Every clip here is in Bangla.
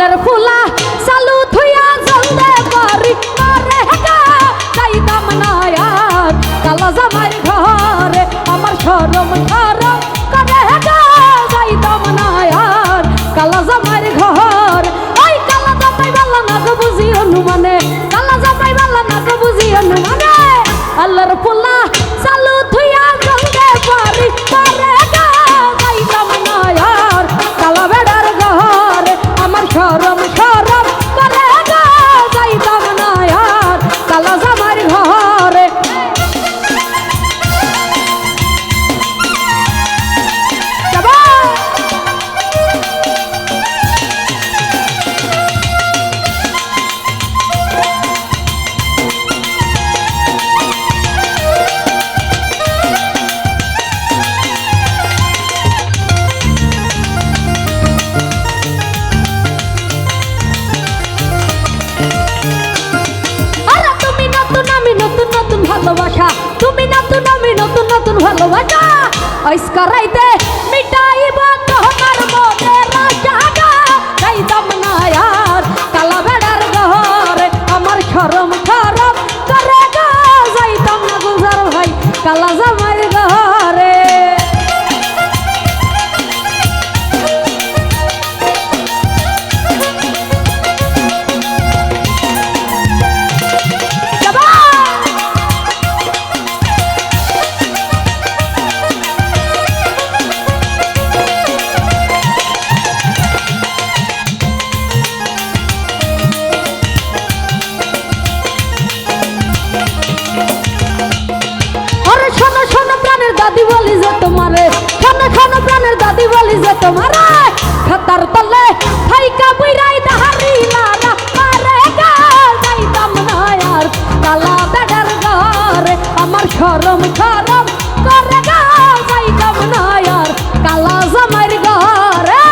আল্লাহর ফুলা চালু থুইয়া জলদে বাড়ি মারে গা যাইতাম না আর কালা জামাই ঘরে আমার শরম শরম করে গা যাইতাম না আর কালা জামাই ঘর ওই কালা জামাই বালা না গো বুঝি অনুমানে কালা জামাই বালা না গো বুঝি অনুমানে আল্লাহর ফুলা চালু থুইয়া জলদে বাড়ি মারে গা যাইতাম না আর কালা বেড়ার ঘরে আমার শরম শরম করে গা যাইতাম না আর কালা জামাই ঘরে ভালোবাসা তুমি নতুন আমি নতুন নতুন ভালোবাসা আজকা রাইতে মিটাইব তোমার মনের আশা যাইতাম না আর কালা বেড়ার ঘরে আমার শরম শরম করে গা যাইতাম না গুলজার ভাই কালা জামাই ঘরে দাদি বলি যে তোমারে খানা খানা প্রাণের দাদি বলি যে তোমারে খাতার তলে থাইকা বুইরাই দাহারি লারা মারে গা যাইতাম না আর কালা বেড়ার ঘরে আমার শরম শরম করে গা যাইতাম না আর কালা জামাইর ঘরে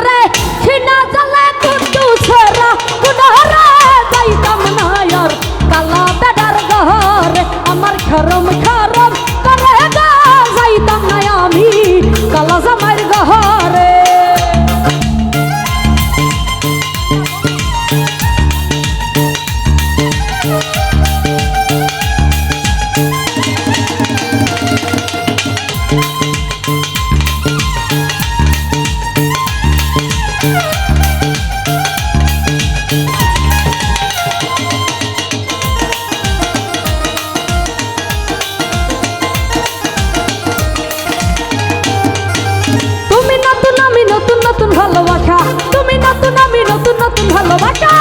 রে ছিনা জ্বালা কুটু ছেড়া কুনহরে যাইতাম না আর কালা বেড়ার ঘরে আমার শরম শরম করে গা যাইতাম না আমি কালা জামাইর ঘরে তুমি নতুন আমি নতুন নতুন ভালোবাসা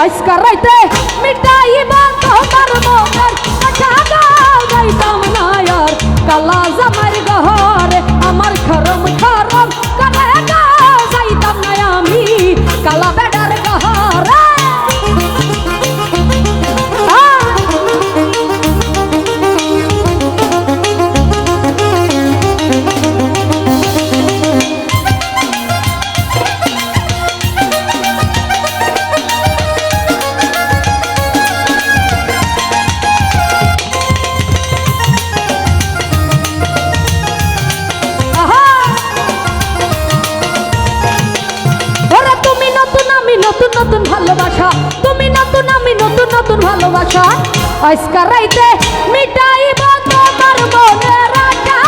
আজকা রাইতে মিটাইব তোমার মনের আশা যাইতাম না আর কালা জামাইর ঘরে আমার শরম শরম করে গা যাইতাম না আমি কালা বেড়ার ঘরে নতুন ভালোবাসা তুমি নতুন আমি নতুন নতুন ভালোবাসা আজকা রাইতে মিটাইব তোমার মনের আশা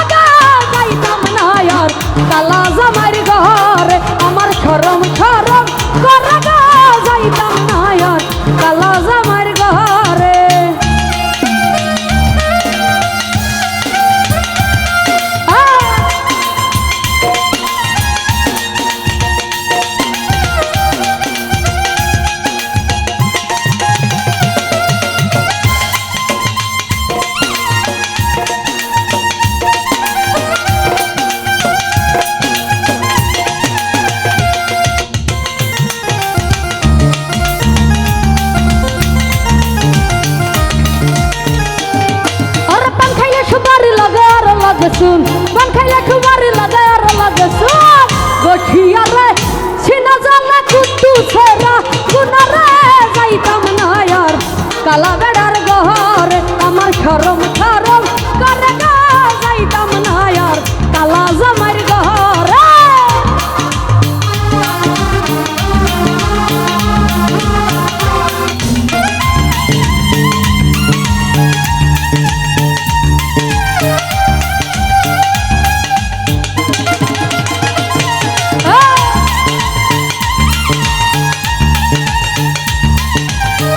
যাইতাম না আর কালা জামাইর ঘরে আমার শরম শরম করে গা যাইতাম না আর কালা জামাইর ঘরে শুন পান খাইলে খুমারি লাগে আর লাগে শুন গঠিয়া রে সিনা জানা কুটু সেরা গুনারে যাইতাম না আর কালা বেড়ার ঘরে আমার শরম শরম করে গা যাইতাম না আর কালা জামাইর ঘরে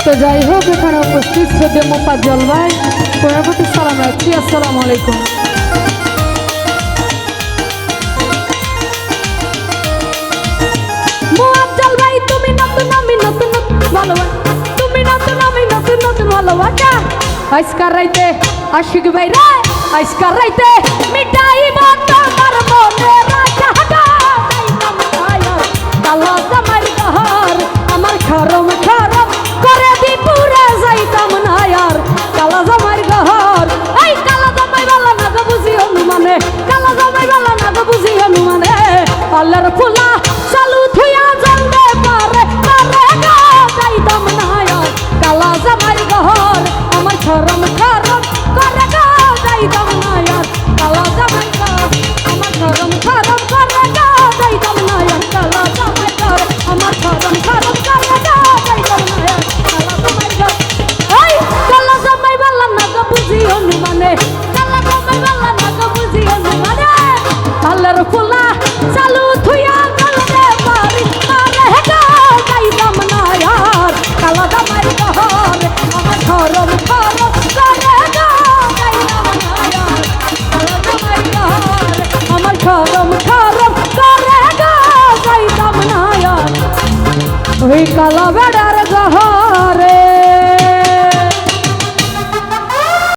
তো যাই হোক এখানে উপস্থিত শ্রদ্ধেয় মোফাজ্জল ভাই প্রতি সালাম রাখছি। আসসালামু আলাইকুম। মোফাজ্জল ভাই তুমি নতুন আমি নতুন ভালোবাসা তুমি নতুন আমি নতুন নতুন ভালোবাসা আজকার রাইতে আশিক ভাই রে আজকার রাইতে মিটাই তোমার মনে রাখা কালো জামাই ঘর আমার শরম শরম করে বিপুরে যাইতাম না আর কালা জামাই ঘর এই কালা জামাই বালা না গো বুঝি অনুমানে কালা জামাই বালা না গো বুঝি অনুমানে আল্লাহর ফুলা চালু থুয়া জলদে পারে পারে গো যাইতাম না আর কালা জামাই ঘর আমার শরম শরম করে গো যাইতাম না আর কালা জামাই ঘর আমার শরম শরম করে গো যাইতাম না আর কালা জামাই ঘর আমার শরম শরম করে গো যাইতাম না আর কালা জামাই ঘর এই কালা জামাই বালা না গো বুঝি অনুমানে কালা জামাই বালা না গো বুঝি অনুমানে আল্লাহর ফুলা চালু থুয়া জলদে পারি পারে গো যাইতাম না আর কালা জামাই ঘর আমার শরম শরম করে গো যাইতাম না আর কালা জামাই ঘর আমার শরম শরম করে গো যাইতাম না আর ওই কালা